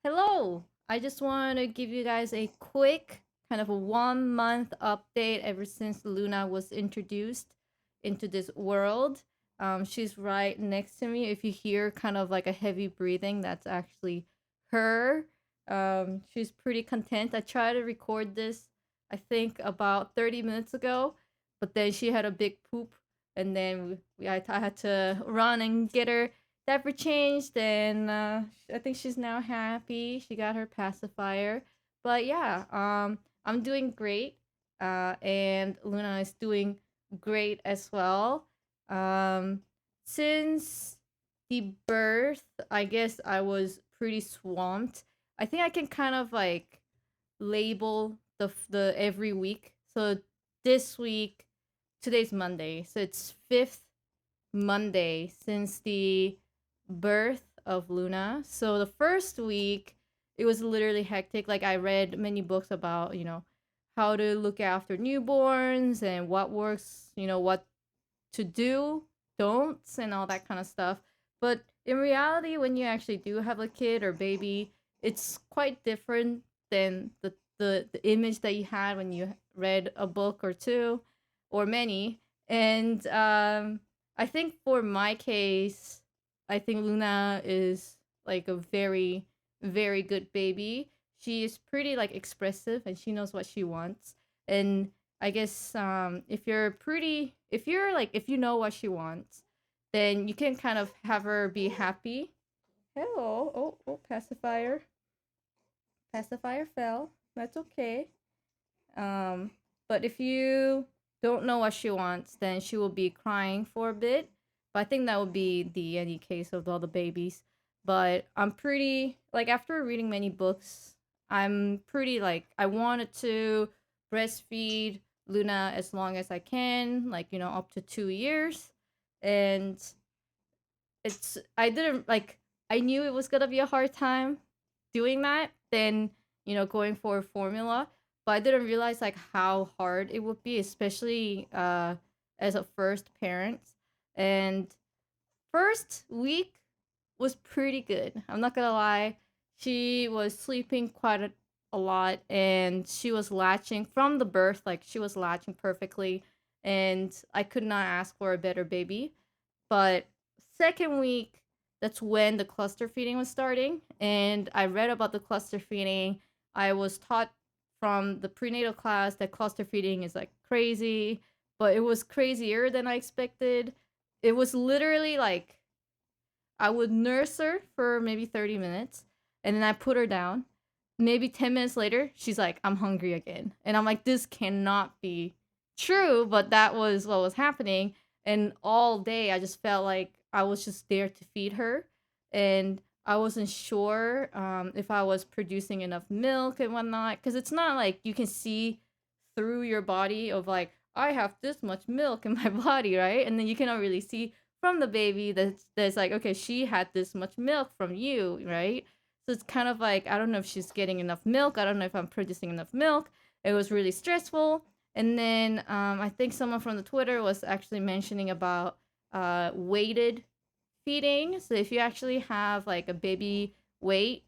Hello! I just want to give you guys a quick kind of a 1 month update ever since Luna was introduced into this world. She's right next to me. If you hear kind of like a heavy breathing, that's actually her. She's pretty content. I tried to record this, I think, about 30 minutes ago, but then she had a big poop, and then I had to run and get her diaper changed, and I think she's now happy. She got her pacifier. But yeah, I'm doing great, and Luna is doing great as well. Um, since the birth, I guess I was pretty swamped. I think I can kind of like label the every week. So this week, today's Monday, so it's fifth Monday since the birth of Luna. So the first week, it was literally hectic. Like I read many books about, how to look after newborns and what works, what to do, don'ts, and all that kind of stuff. But in reality, when you actually do have a kid or baby, it's quite different than the image that you had when you read a book or two or many. And I think for my case, I think Luna is like a very, very good baby. She is pretty like expressive and she knows what she wants. And I guess if you know what she wants, then you can kind of have her be happy. Hello. Oh, pacifier fell. That's okay. Um, but if you don't know what she wants, then she will be crying for a bit. But I think that would be the any case of all the babies. But I'm pretty like after reading many books, I'm pretty like I wanted to breastfeed Luna as long as I can, like up to 2 years, and it's I didn't like I knew it was gonna be a hard time doing that than going for formula, but I didn't realize like how hard it would be, especially as a first parent. And first week was pretty good. I'm not gonna lie. She was sleeping quite a lot, and she was latching from the birth. Like she was latching perfectly, and I could not ask for a better baby. But second week, that's when the cluster feeding was starting, and I read about the cluster feeding. I was taught from the prenatal class that cluster feeding is like crazy, but it was crazier than I expected. It was literally like I would nurse her for maybe 30 minutes and then I put her down. Maybe 10 minutes later, she's like, I'm hungry again. And I'm like, this cannot be true, but that was what was happening. And all day, I just felt like I was just there to feed her. And I wasn't sure if I was producing enough milk and whatnot. Because it's not like you can see through your body of like, I have this much milk in my body, right? And then you cannot really see from the baby that's like, okay, she had this much milk from you, right? So it's kind of like I don't know if she's getting enough milk. I don't know if I'm producing enough milk. It was really stressful. And then I think someone from the Twitter was actually mentioning about weighted feeding. So if you actually have like a baby weight,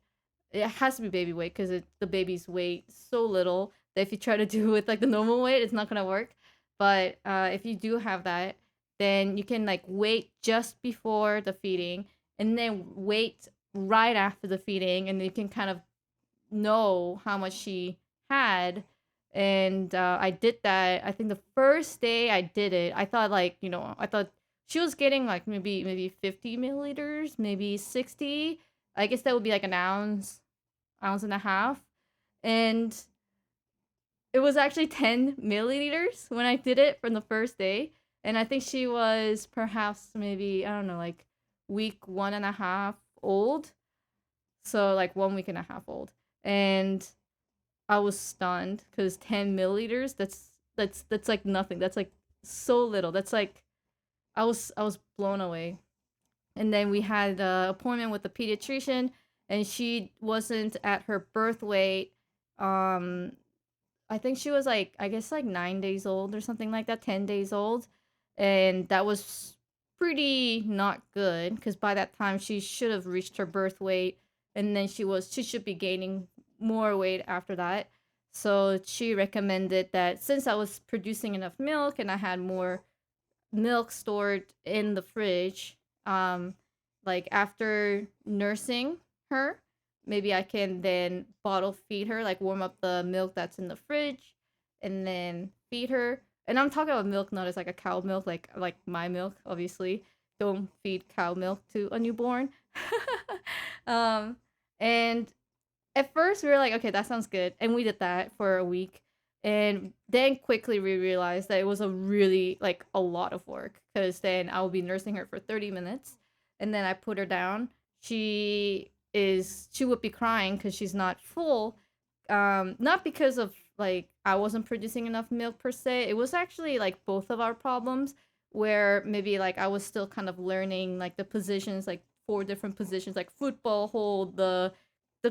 it has to be baby weight because the baby's weight so little that if you try to do it with like the normal weight, it's not gonna work. But if you do have that, then you can like wait just before the feeding and then wait right after the feeding, and you can kind of know how much she had. And I did that. I think the first day I did it, I thought like I thought she was getting like maybe 50 milliliters, maybe 60. I guess that would be like an ounce and a half. And it was actually 10 milliliters when I did it from the first day. And I think she was perhaps maybe, I don't know, like week 1.5 old. So like 1 week and a half old. And I was stunned because 10 milliliters, that's like nothing. That's like so little. That's like I was blown away. And then we had an appointment with the pediatrician, and she wasn't at her birth weight. Um, I think she was like I guess like 9 days old or something like that, 10 days old, and that was pretty not good because by that time she should have reached her birth weight. and then she should be gaining more weight after that. So she recommended that since I was producing enough milk and I had more milk stored in the fridge, um, like after nursing her, maybe I can then bottle feed her, like warm up the milk that's in the fridge, and then feed her. And I'm talking about milk, not as like a cow milk, like my milk, obviously. Don't feed cow milk to a newborn. um, and at first we were like, okay, that sounds good, and we did that for a week, and then quickly we realized that it was a really like a lot of work because then I will be nursing her for 30 minutes, and then I put her down. She would be crying because she's not full, not because of like I wasn't producing enough milk per se. It was actually like both of our problems where maybe like I was still kind of learning like the positions, like four different positions, like football hold, the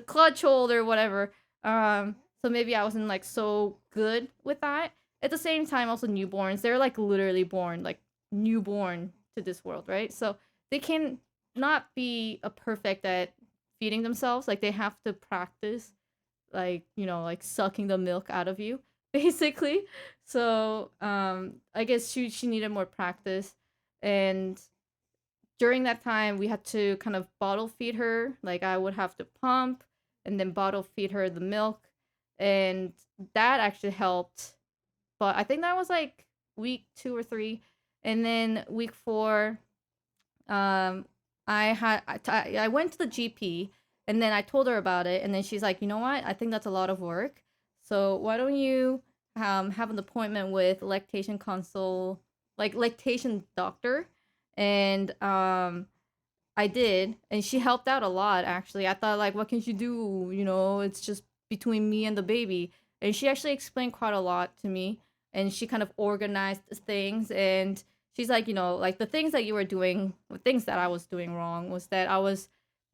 clutch hold or whatever. So maybe I wasn't like so good with that. At the same time, also newborns, they're like literally born, like newborn to this world, right? So they can not be a perfect at feeding themselves. Like they have to practice, like like sucking the milk out of you, basically. So I guess she needed more practice, and during that time we had to kind of bottle feed her. Like I would have to pump and then bottle feed her the milk, and that actually helped. But I think that was like week 2 or 3, and then week 4, um, I went to the GP, and then I told her about it, and then she's like, you know what? I think that's a lot of work. So why don't you have an appointment with lactation consult, like lactation doctor, and I did, and she helped out a lot actually. I thought like, what can she do? It's just between me and the baby. And she actually explained quite a lot to me, and she kind of organized things. And she's like, like the things that you were doing, the things that I was doing wrong was that I was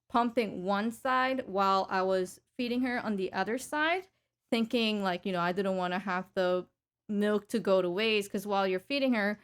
pumping one side while I was feeding her on the other side, thinking like, I didn't want to have the milk to go to waste because while you're feeding her,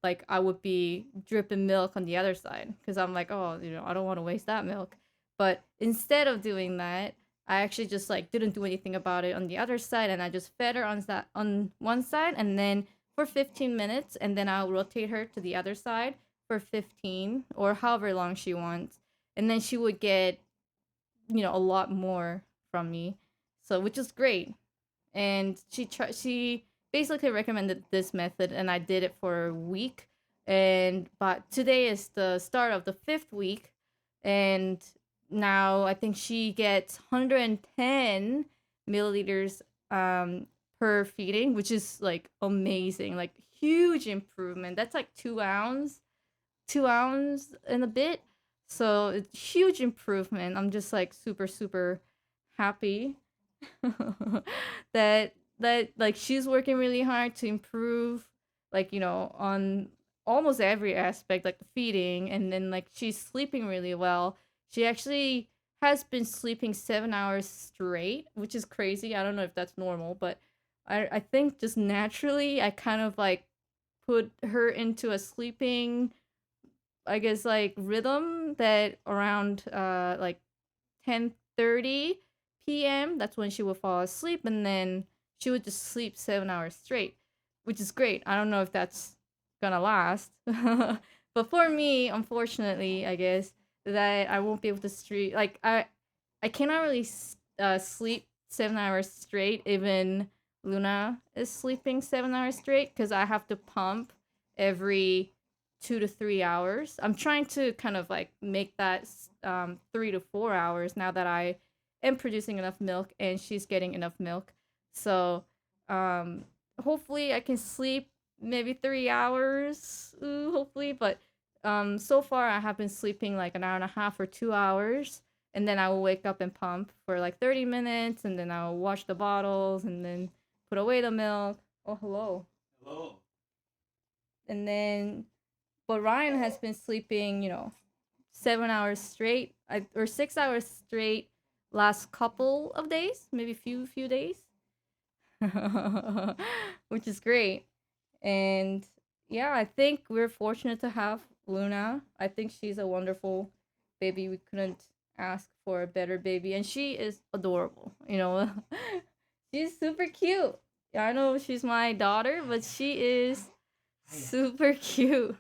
like I would be dripping milk on the other side because I'm like, oh, I don't want to waste that milk. But instead of doing that, I actually just like didn't do anything about it on the other side, and I just fed her on one side, and then for 15 minutes, and then I'll rotate her to the other side for 15 or however long she wants, and then she would get a lot more from me, so which is great. And she basically recommended this method, and I did it for a week. And but today is the start of the 5th week, and now I think she gets 110 milliliters per feeding, which is like amazing, like huge improvement. That's like 2 ounce, 2 ounce and a bit. So it's huge improvement. I'm just like super super happy that like she's working really hard to improve, like on almost every aspect, like the feeding, and then like she's sleeping really well. She actually has been sleeping 7 hours straight, which is crazy. I don't know if that's normal, but I think just naturally I kind of like put her into a sleeping, I guess, like rhythm that around like 10:30 p.m. That's when she would fall asleep, and then she would just sleep 7 hours straight, which is great. I don't know if that's gonna last, but for me, unfortunately, I guess that I won't be able to sleep. Like I cannot really sleep 7 hours straight. Even Luna is sleeping 7 hours straight because I have to pump every 2 to 3 hours. I'm trying to kind of like make that 3 to 4 hours now that I am producing enough milk and she's getting enough milk. So um, hopefully I can sleep maybe 3 hours, hopefully. But so far I have been sleeping like an hour and a half or 2 hours. And then I will wake up and pump for like 30 minutes, and then I'll wash the bottles and then put away the milk. Oh, hello. Hello. And then but Ryan has been sleeping, 7 hours straight, or 6 hours straight last couple of days, maybe few days, which is great. And yeah, I think we're fortunate to have Luna. I think she's a wonderful baby. We couldn't ask for a better baby, and she is adorable. She's super cute. I know she's my daughter, but she is super cute.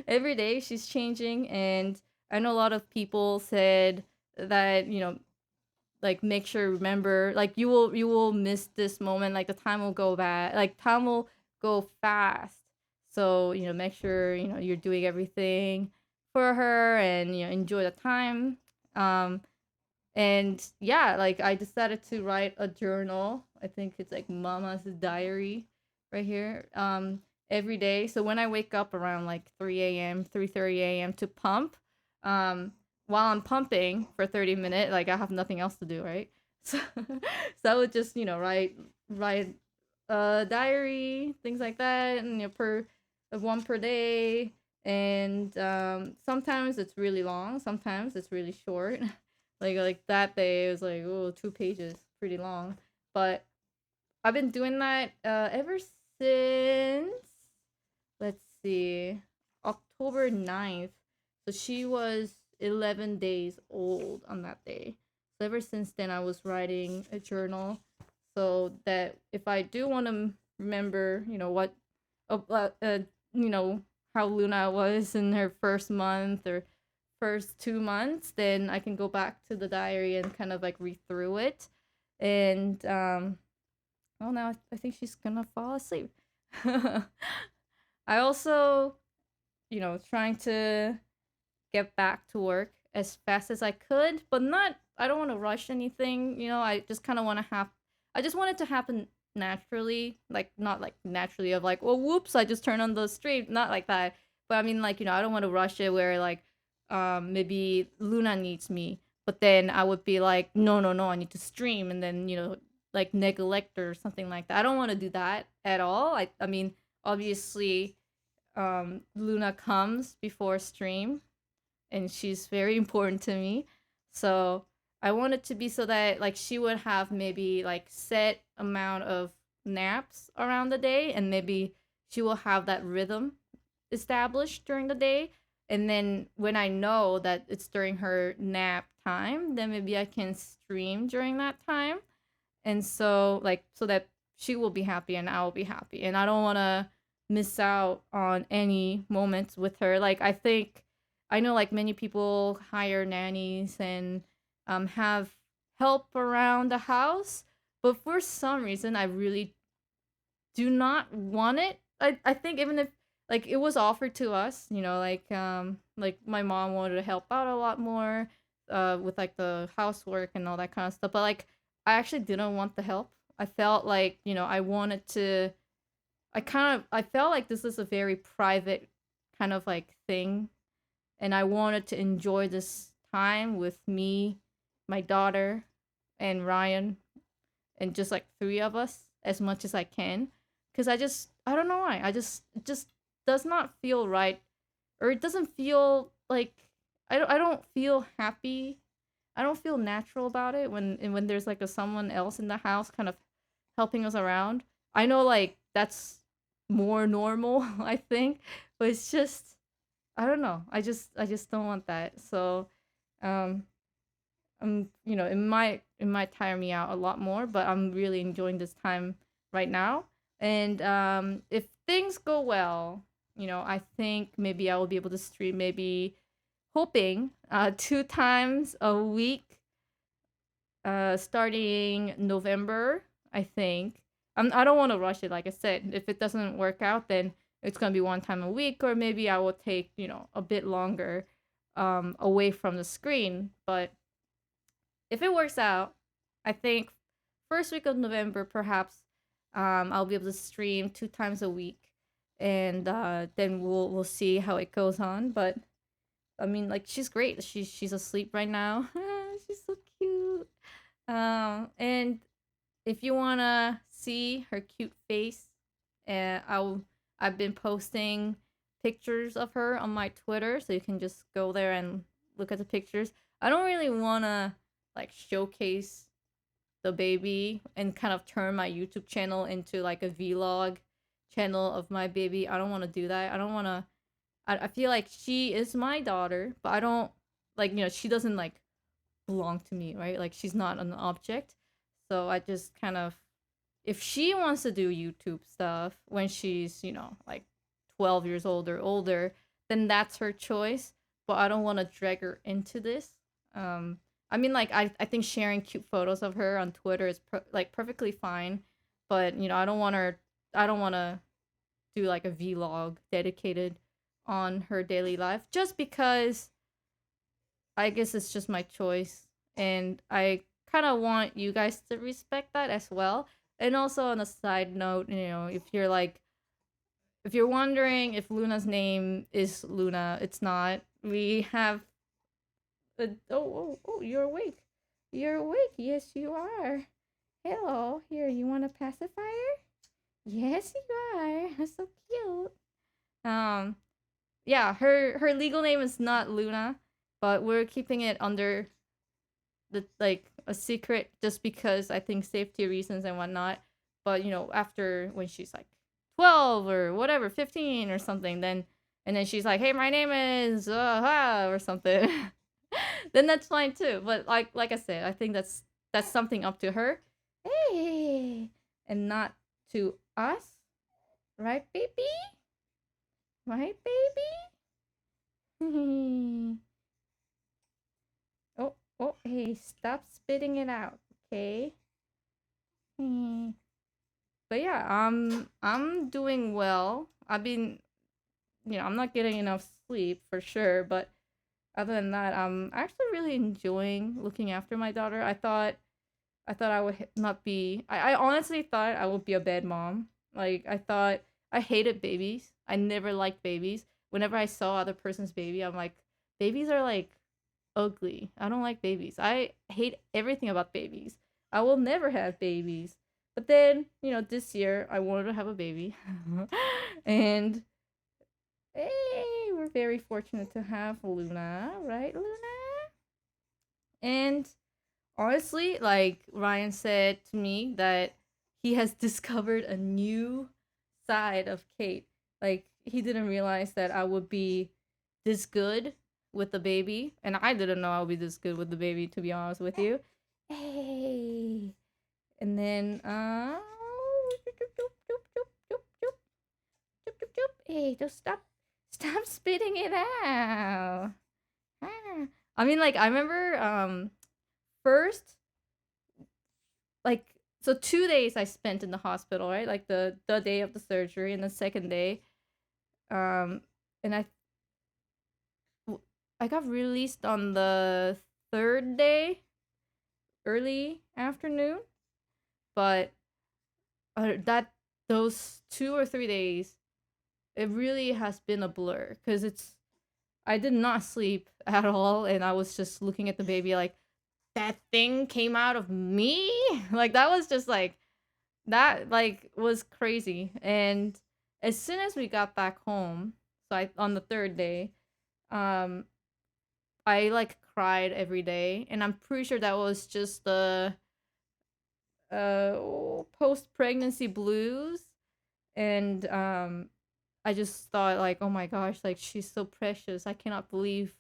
Every day she's changing, and I know a lot of people said that like make sure remember like you will miss this moment, like the time will go bad, like time will go fast. So make sure you're doing everything for her, and enjoy the time. um and yeah, like I decided to write a journal. I think it's like Mama's Diary right here. Every day. So when I wake up around like 3 a.m., 3:30 a.m. to pump, um, while I'm pumping for 30 minutes, like I have nothing else to do, right? So, so I would just, write a diary, things like that, and per one per day. And sometimes it's really long, sometimes it's really short. Like that day it was like, oh, 2 pages, pretty long. But I've been doing that ever since, let's see, October 9th. So she was 11 days old on that day. So ever since then I was writing a journal, so that if I do want to remember, what uh, uh, uh, you know how Luna was in her first month or first 2 months, then I can go back to the diary and kind of like read through it. And well, now I think she's gonna fall asleep. I also, trying to get back to work as fast as I could, but not. I don't want to rush anything. I just kind of want to have. I just want it to happen naturally, like not like naturally of like, oh, whoops, I just turned on the stream, not like that. But I mean, like I don't want to rush it where like, maybe Luna needs me, but then I would be like, no, no, no, I need to stream, and then like neglect or something like that. I don't want to do that at all. I mean, obviously, Luna comes before stream, and she's very important to me. So I want it to be so that like she would have maybe like set amount of naps around the day, and maybe she will have that rhythm established during the day. And then when I know that it's during her nap time, then maybe I can stream during that time. And so like so that she will be happy and I will be happy. And I don't want to miss out on any moments with her. Like I know like many people hire nannies and have help around the house, but for some reason I really do not want it. I think even if like it was offered to us, like my mom wanted to help out a lot more with like the housework and all that kind of stuff. But like I actually didn't want the help. I felt like, I wanted to I felt like this is a very private kind of like thing, and I wanted to enjoy this time with me, my daughter, and Ryan, and just like three of us as much as I can, because I don't know why, it just does not feel right, or it doesn't feel like I don't feel happy. I don't feel natural about it when there's like a someone else in the house kind of helping us around. I know like that's more normal, I think, but it's just I don't know. I just don't want that. So um it might tire me out a lot more, but I'm really enjoying this time right now. And if things go well, I think maybe I will be able to stream, maybe hoping 2 times a week, starting November, I think. I don't want to rush it, like I said. If it doesn't work out, then it's gonna be 1 time a week, or maybe I will take, a bit longer away from the screen. But if it works out, I think first week of November, perhaps, I'll be able to stream 2 times a week, and then we'll see how it goes on. But I mean, like she's great. She's asleep right now. She's so cute. And if you wanna see her cute face, I've been posting pictures of her on my Twitter, so you can just go there and look at the pictures. I don't really wanna like showcase the baby and kind of turn my YouTube channel into like a vlog channel of my baby. I don't want to do that. I don't want to. I feel like she is my daughter, but I don't like she doesn't like belong to me, right? Like she's not an object. So I just kind of, if she wants to do YouTube stuff when she's, like 12 years old or older, then that's her choice. But I don't want to drag her into this. I mean, like, I think sharing cute photos of her on Twitter is like perfectly fine. But, I don't want to do like a vlog dedicated on her daily life just because I guess it's just my choice. And I kind of want you guys to respect that as well. And also on a side note, if you're wondering if Luna's name is Luna, it's not. We have you're awake. You're awake. Yes, you are. Hello. Here, you want a pacifier? Yes, you are. So cute. Um, yeah, her legal name is not Luna, but we're keeping it under the like a secret just because I think safety reasons and whatnot. But after when she's like 12 or whatever, 15 or something, then she's like, "Hey, my name is or something." Then that's fine too. But like I said, I think that's something up to her. Hey, and not to us, right, baby? Right, baby? Oh, hey, stop spitting it out, okay? But yeah, I'm doing well. I've been, I'm not getting enough sleep for sure, but other than that, I'm actually really enjoying looking after my daughter. I thought I would not be. I honestly thought I would be a bad mom. Like I thought I hated babies. I never liked babies. Whenever I saw other person's baby, I'm like, babies are like ugly. I don't like babies. I hate everything about babies. I will never have babies. But then, this year I wanted to have a baby. And hey, we're very fortunate to have Luna, right, Luna? And honestly, like Ryan said to me that he has discovered a new side of Kate. Like he didn't realize that I would be this good with the baby, and I didn't know I would be this good with the baby. To be honest with you, hey, and then hey, just stop spitting it out. Ah. I mean, like I remember first like so 2 days I spent in the hospital, right? Like the day of the surgery and the second day, um, and I got released on the third day, early afternoon, but that those 2 or 3 days, it really has been a blur because I did not sleep at all, and I was just looking at the baby like that thing came out of me, like that was just like that like was crazy. And as soon as we got back home, so I on the third day, um I like cried every day, and I'm pretty sure that was just the post pregnancy blues. And I just thought like, oh my gosh, like she's so precious. I cannot believe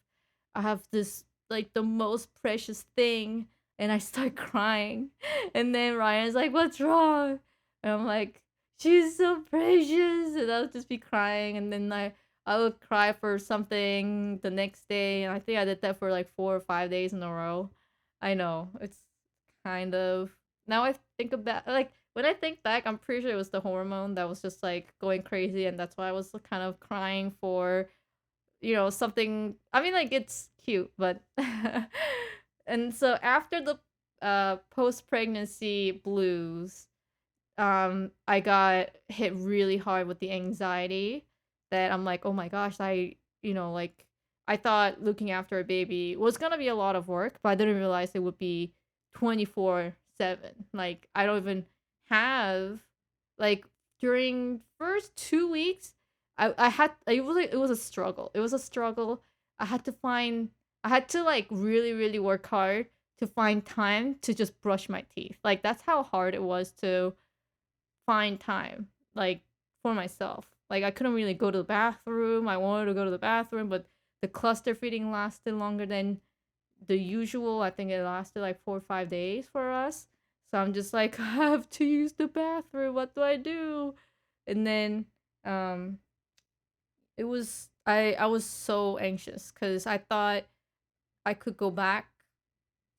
I have this like the most precious thing, and I start crying. And then Ryan's like, "What's wrong?" And I'm like, "She's so precious." And I'll just be crying, and then I would cry for something the next day, and I think I did that for like 4 or 5 days in a row. I know it's kind of now I think about like when I think back, I'm pretty sure it was the hormone that was just like going crazy, and that's why I was kind of crying for, something. I mean, like it's cute, but and so after the post pregnancy blues, I got hit really hard with the anxiety that I'm like, oh my gosh, like I thought looking after a baby was gonna be a lot of work, but I didn't realize it would be 24/7. Like I don't even have like during first 2 weeks, I had it was a struggle. It was a struggle. I had to like really really work hard to find time to just brush my teeth. Like that's how hard it was to find time like for myself. Like I couldn't really go to the bathroom. I wanted to go to the bathroom, but the cluster feeding lasted longer than the usual. I think it lasted like 4 or 5 days for us. So I'm just like, I have to use the bathroom. What do I do? And then um I was so anxious because I thought I could go back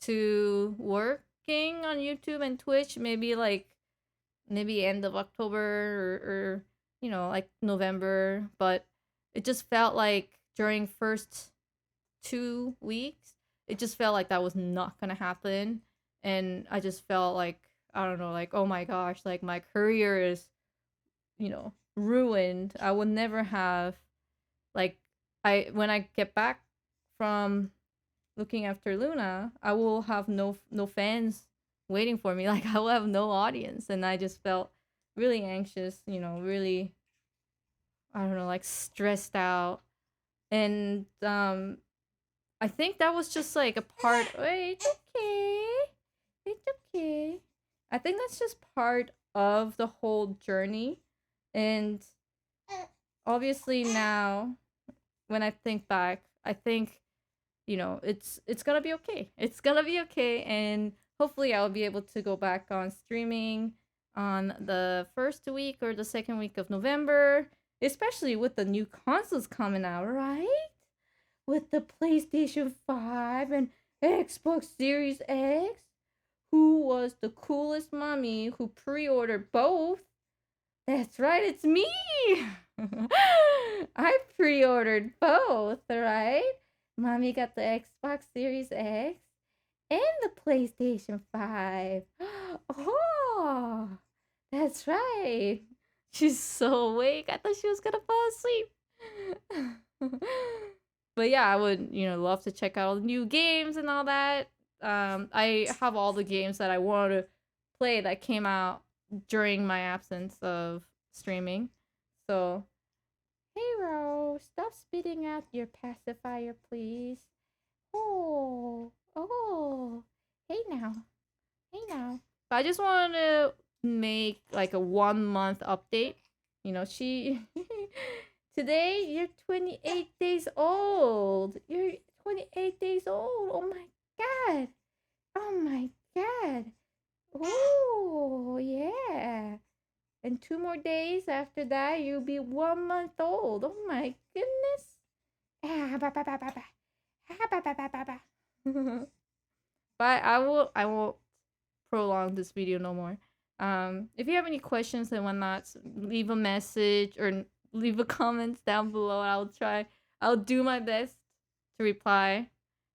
to working on YouTube and Twitch maybe end of October or like November, but it just felt like during first 2 weeks, it just felt like that was not gonna happen, and I just felt like I don't know, like oh my gosh, like my career is ruined. I would never have like I when I get back from looking after Luna, I will have no fans waiting for me. Like I will have no audience, and I just felt really anxious. Really I don't know, like stressed out, and I think that was just like a part. Wait, it's okay, it's okay. I think that's just part of the whole journey, and obviously now when I think back, I think it's gonna be okay. It's gonna be okay, and hopefully I'll be able to go back on streaming on the first week or the second week of November, especially with the new consoles coming out, right? With the PlayStation 5 and Xbox Series X. Who was the coolest mommy who pre-ordered both? That's right, it's me. I pre-ordered both, right? Mommy got the Xbox Series X and the PlayStation 5. Oh, that's right. She's so awake. I thought she was gonna fall asleep. But yeah, I would, love to check out all the new games and all that. I have all the games that I want to play that came out during my absence of streaming. So, hey Rose, stop spitting out your pacifier, please. Oh, hey now, hey now. But I just want to make like a 1 month update. She today you're 28 days old. You're 28 days old. Oh my god. Oh my god. Oh yeah. And 2 more days after that, you'll be 1 month old. Oh my goodness. Ah, ba, ba, ba, ba, ba. Ah, ba, ba, ba, ba, ba. But I won't prolong this video no more. If you have any questions and whatnot, leave a message or leave a comments down below. I'll do my best to reply.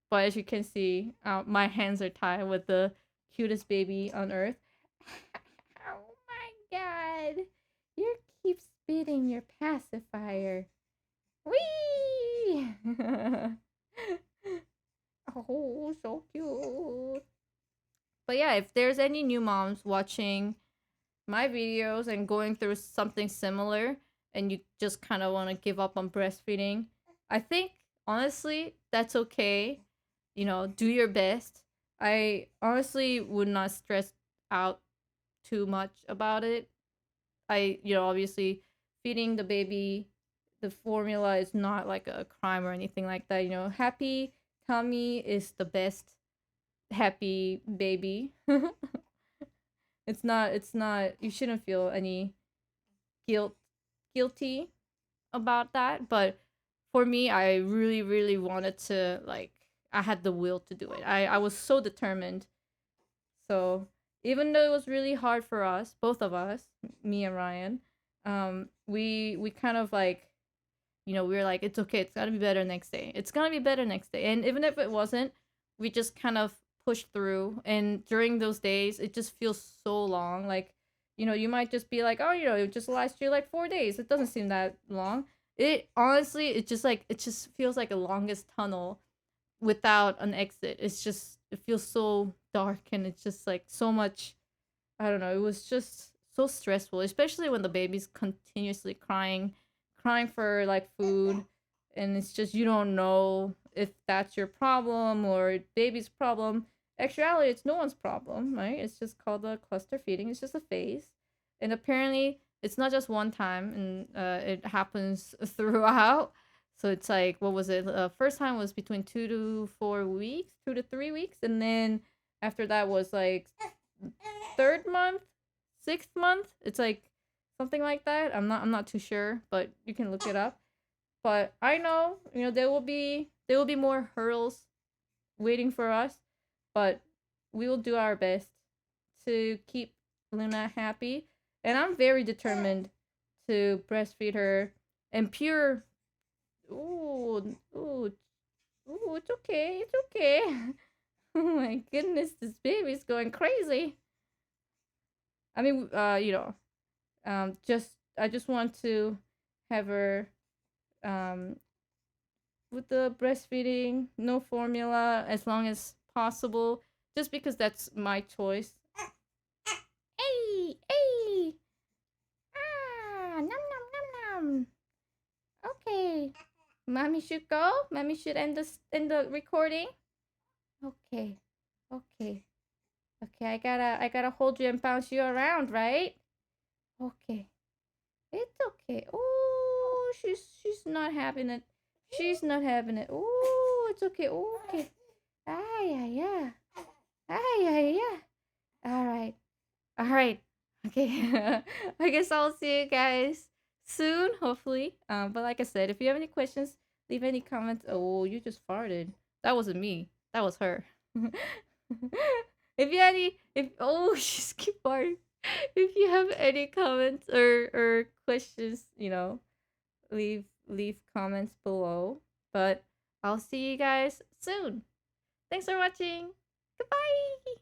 But as you can see, my hands are tied with the cutest baby on earth. Oh my god. You keep spitting your pacifier. Whee! Oh, so cute. But yeah, if there's any new moms watching my videos and going through something similar and you just kind of want to give up on breastfeeding, I think honestly that's okay. Do your best. I honestly would not stress out too much about it. Obviously feeding the baby the formula is not like a crime or anything like that. Happy tummy is the best happy baby. It's not you shouldn't feel any guilt guilty about that, but for me I really really wanted to, like, I had the will to do it. I was so determined. So even though it was really hard for us, both of us, me and Ryan, we kind of like, we were like, it's okay, it's gotta be better next day. It's gonna be better next day. And even if it wasn't, we just kind of pushed through. And during those days, it just feels so long. Like, you might just be like, oh, it just lasts you like 4 days. It doesn't seem that long. It honestly, it just feels like a longest tunnel without an exit. It feels so dark, and it's just like so much. I don't know. It was just so stressful, especially when the baby's continuously crying for like food, and it's just you don't know if that's your problem or baby's problem. Actually, it's no one's problem, right? It's just called a cluster feeding. It's just a phase, and apparently it's not just one time, and it happens throughout. So it's like, what was it? First time was between 2 to 4 weeks, 2 to 3 weeks, and then after that was like third month, sixth month. It's like something like that. I'm not too sure, but you can look it up. But I know, there will be more hurdles waiting for us, but we will do our best to keep Luna happy. And I'm very determined to breastfeed her and pure. Ooh, ooh, ooh, it's okay, it's okay. Oh my goodness, this baby's going crazy. I mean, just I just want to have her um with the breastfeeding, no formula as long as possible, just because that's my choice. Hey, hey, nom nom nom nom. Okay, mommy should go. Mommy should end the recording. Okay, okay, okay. I gotta hold you and bounce you around, right? Okay, it's okay. Oh, she's not having it. She's not having it. Oh, it's okay. Okay. Ah, yeah, yeah. Ah, yeah, yeah. All right. All right. Okay. I guess I'll see you guys soon, hopefully. But like I said, if you have any questions, leave any comments. Oh, you just farted. That wasn't me. That was her. If you have any, if oh, she's keep farting. If you have any comments or questions, leave comments below. But I'll see you guys soon. Thanks for watching. Goodbye.